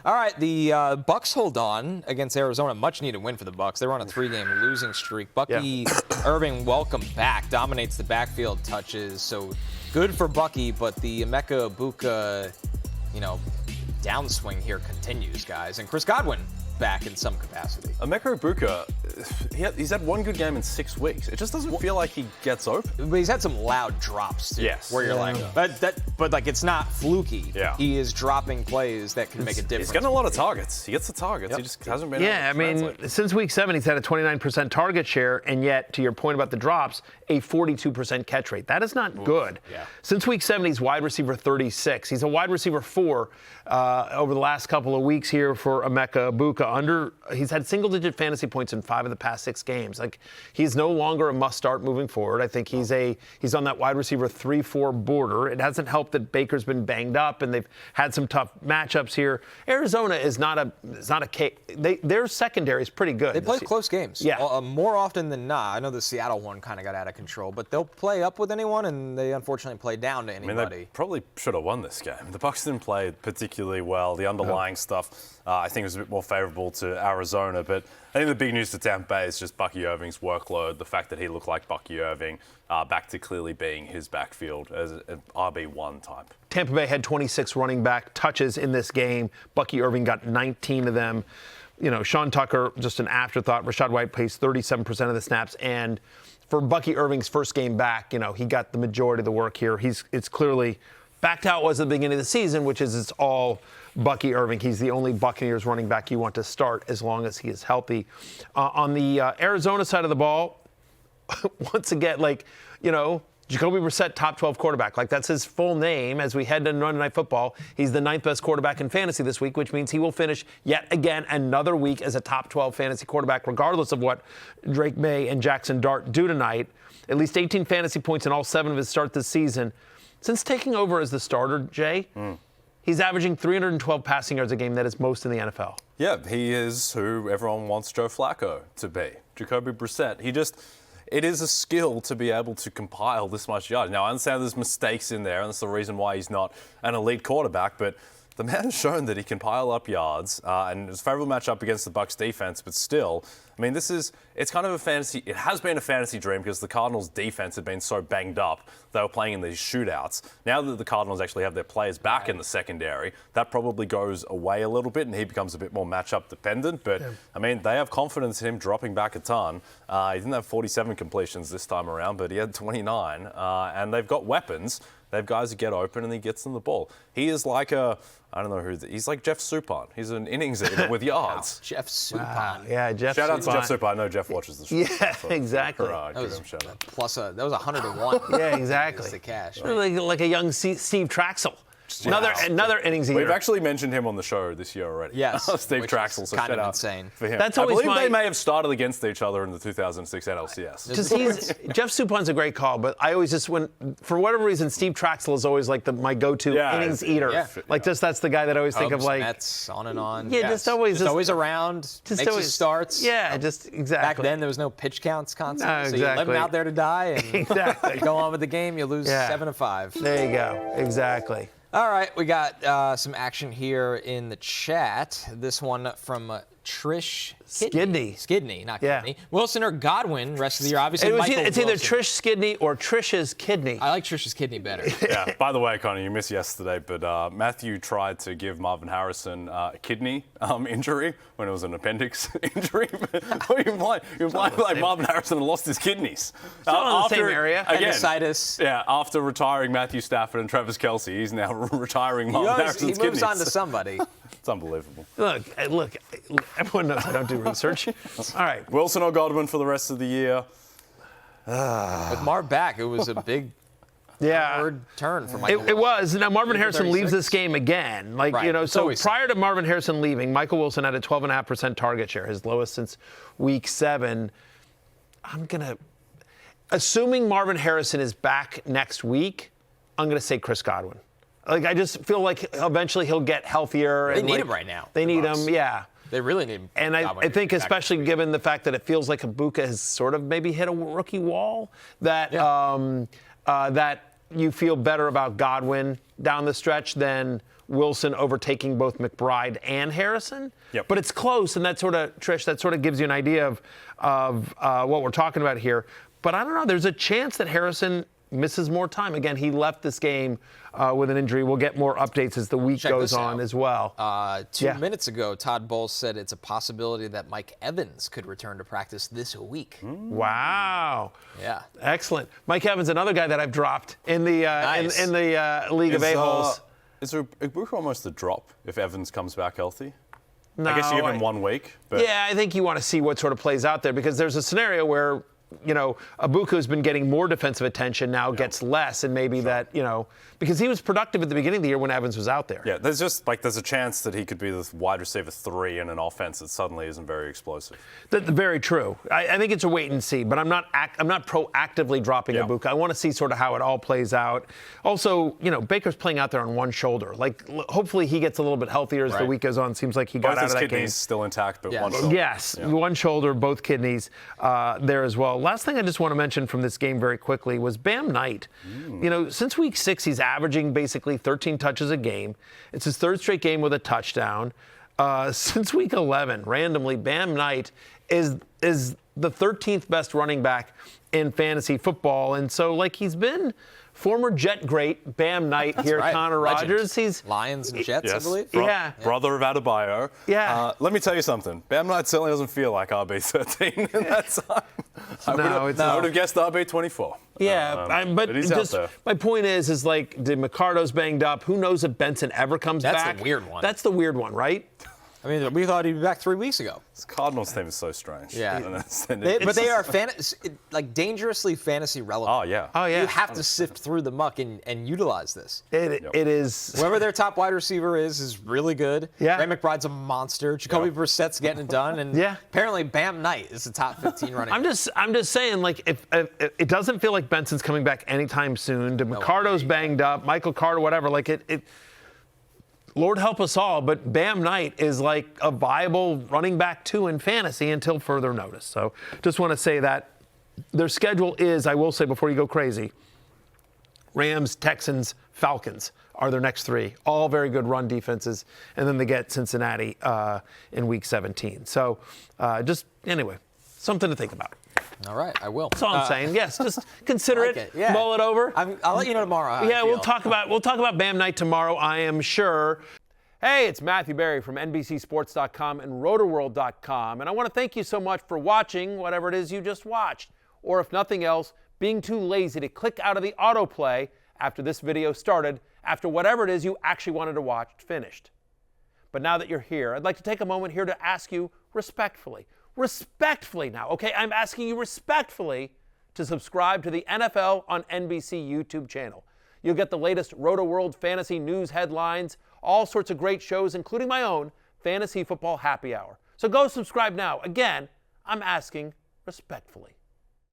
All right, the Bucs hold on against Arizona. Much-needed win for the Bucs. They were on a 3-game losing streak. Bucky Irving, welcome back. Dominates the backfield touches. So good for Bucky, but the Emeka Egbuka, downswing here continues, guys. And Chris Godwin back in some capacity. Emeka Egbuka, he's had one good game in 6 weeks. It just doesn't feel like he gets open. But he's had some loud drops, too. Yes. Where you're like, but it's not fluky. Yeah. He is dropping plays that can make a difference. He's getting a lot of targets. He gets the targets. Yep. He just hasn't been able to translate. Since week 7, he's had a 29% target share, and yet, to your point about the drops, a 42% catch rate. That is not good. Yeah. Since week 7, he's wide receiver 36. He's a wide receiver 4 over the last couple of weeks here for Emeka Egbuka. He's had single-digit fantasy points in 5 of the past 6 games. Like, he's no longer a must-start moving forward. I think he's on that wide receiver 3-4 border. It hasn't helped that Baker's been banged up, and they've had some tough matchups here. Arizona is not a cake. Their secondary is pretty good. They play close games. Yeah. More often than not. I know the Seattle one kind of got out of control, but they'll play up with anyone, and they unfortunately play down to anybody. I mean, they probably should have won this game. The Bucs didn't play particularly well. The underlying stuff, I think, was a bit more favorable to Arizona. But I think the big news to Tampa Bay is just Bucky Irving's workload, the fact that he looked like Bucky Irving, back to clearly being his backfield as an RB1 type. Tampa Bay had 26 running back touches in this game. Bucky Irving got 19 of them. Sean Tucker, just an afterthought. Rachaad White plays 37% of the snaps. And for Bucky Irving's first game back, he got the majority of the work here. It's clearly back to how it was at the beginning of the season, which is it's all Bucky Irving. He's the only Buccaneers running back you want to start as long as he is healthy. On the Arizona side of the ball, once again, Jacoby Brissett, top 12 quarterback. That's his full name as we head to Monday Night Football. He's the 9th best quarterback in fantasy this week, which means he will finish yet again another week as a top 12 fantasy quarterback, regardless of what Drake May and Jackson Dart do tonight. At least 18 fantasy points in all 7 of his starts this season. Since taking over as the starter, Jay, he's averaging 312 passing yards a game. That is most in the NFL. Yeah, he is who everyone wants Joe Flacco to be. Jacoby Brissett. It is a skill to be able to compile this much yards. Now, I understand there's mistakes in there, and that's the reason why he's not an elite quarterback, but the man has shown that he can pile up yards, and it's a favorable matchup against the Bucs defense, but still, I mean, it's kind of it has been a fantasy dream because the Cardinals defense had been so banged up. They were playing in these shootouts. Now that the Cardinals actually have their players back in the secondary, that probably goes away a little bit and he becomes a bit more matchup dependent. But, I mean, they have confidence in him dropping back a ton. He didn't have 47 completions this time around, but he had 29. And they've got weapons. They have guys who get open and he gets them the ball. He is like he's like Jeff Suppan. He's an innings eater with yards. Wow. Jeff Suppan. Wow. Yeah, Jeff Shout Suppan. out to Jeff Suppan. I know Jeff watches the show. Yeah, so exactly. That was 101. Yeah, exactly. The cash. Right? Like a young Steve Traxel. Another innings eater. We've actually mentioned him on the show this year already. Yes. Steve Traxel. So kind shout of out insane. For him. That's I always believe they may have started against each other in the 2006 NLCS. Because Jeff Suppan's a great call, but I always for whatever reason, Steve Traxel is always like my go-to innings eater. Yeah. That's the guy that I always think of Mets, on and on. Yeah, just always around, makes his starts. Yeah, just exactly. Back then, there was no pitch counts constantly. No, exactly. So you let him out there to die, and exactly. you go on with the game, you lose 7-5. There you go. Exactly. All right, we got some action here in the chat. This one from Trish Skidney, not Kidney. Wilson or Godwin, rest of the year, obviously. It's either Trish Skidney or Trish's kidney. I like Trish's kidney better. Yeah, by the way, Connor, you missed yesterday, but Matthew tried to give Marvin Harrison a kidney injury when it was an appendix injury. You implied like Marvin Harrison had lost his kidneys. It's all in the same area. Again, appendicitis. Yeah, after retiring Matthew Stafford and Travis Kelce, he's now retiring Marvin Harrison's kidneys. He moves on to somebody. It's unbelievable. Look, everyone knows I don't do research. All right. Wilson or Godwin for the rest of the year? With Marv back, it was a big turn for Michael. It was. Now, Marvin Harrison leaves this game again. So prior to Marvin Harrison leaving, Michael Wilson had a 12.5% target share, his lowest since week 7. Assuming Marvin Harrison is back next week, I'm going to say Chris Godwin. I just feel like eventually he'll get healthier. They need him right now. They need him, yeah. They really need him. And I think especially given the fact that it feels like Egbuka has sort of maybe hit a rookie wall, that that you feel better about Godwin down the stretch than Wilson overtaking both McBride and Harrison. Yep. But it's close, and that sort of, Trish, that sort of gives you an idea of what we're talking about here. But I don't know. There's a chance that Harrison misses more time. Again, he left this game with an injury. We'll get more updates as the week goes on as well. 2 minutes ago, Todd Bowles said it's a possibility that Mike Evans could return to practice this week. Wow. Yeah. Excellent. Mike Evans, another guy that I've dropped in the Nice. in the League of A-holes. Is Egbuka almost a drop if Evans comes back healthy? No, I guess you give him 1 week. But Yeah, I think you want to see what sort of plays out there, because there's a scenario where, Egbuka's been getting more defensive attention, now gets less, and maybe that, because he was productive at the beginning of the year when Evans was out there. Yeah, there's a chance that he could be the wide receiver 3 in an offense that suddenly isn't very explosive. Very true. I think it's a wait and see, but I'm not proactively dropping Egbuka. I want to see sort of how it all plays out. Also, Baker's playing out there on one shoulder. Hopefully he gets a little bit healthier as the week goes on. Seems like he got Both out his of that game. kidneys still intact, but one shoulder. Yes, one shoulder, both kidneys there as well. Last thing I just want to mention from this game very quickly was Bam Knight. Since week 6, he's averaging basically 13 touches a game. It's his 3rd straight game with a touchdown. Since week 11, randomly, Bam Knight is the 13th best running back in fantasy football. And so, he's been former Jet great Bam Knight here, right. Connor Legend. Rogers. He's Lions and Jets, I believe. Brother of Adebayo. Yeah. Let me tell you something. Bam Knight certainly doesn't feel like RB13 in that time. I would have guessed RB24. Yeah, but he's out there. My point is did McCardo's banged up? Who knows if Benson ever comes back? That's the weird one. That's the weird one, right? I mean, we thought he'd be back 3 weeks ago. This Cardinals team is so strange. Yeah. But they are dangerously fantasy relevant. Oh, yeah. Oh, yeah. You have to sift through the muck and utilize this. It is. Whoever their top wide receiver is really good. Yeah. Ray McBride's a monster. Jacoby Brissett's getting it done. And apparently Bam Knight is the top 15 running back. I'm just saying, if it doesn't feel like Benson's coming back anytime soon. McCardo's banged up. Michael Carter, whatever. Lord help us all, but Bam Knight is a viable running back 2 in fantasy until further notice. So just want to say that their schedule is, I will say before you go crazy, Rams, Texans, Falcons are their next 3. All very good run defenses. And then they get Cincinnati in week 17. So anyway, something to think about. All right, I will. That's all I'm saying. Yes, just consider it. Yeah. Mull it over. I'll let you know tomorrow. How I we'll feel. talk about Bam Knight tomorrow, I am sure. Hey, it's Matthew Berry from NBCSports.com and RotorWorld.com, and I want to thank you so much for watching whatever it is you just watched, or if nothing else, being too lazy to click out of the autoplay after this video started, after whatever it is you actually wanted to watch finished. But now that you're here, I'd like to take a moment here to ask you respectfully now, okay? I'm asking you respectfully to subscribe to the NFL on NBC YouTube channel. You'll get the latest Roto-World fantasy news headlines, all sorts of great shows, including my own Fantasy Football Happy Hour. So go subscribe now. Again, I'm asking respectfully.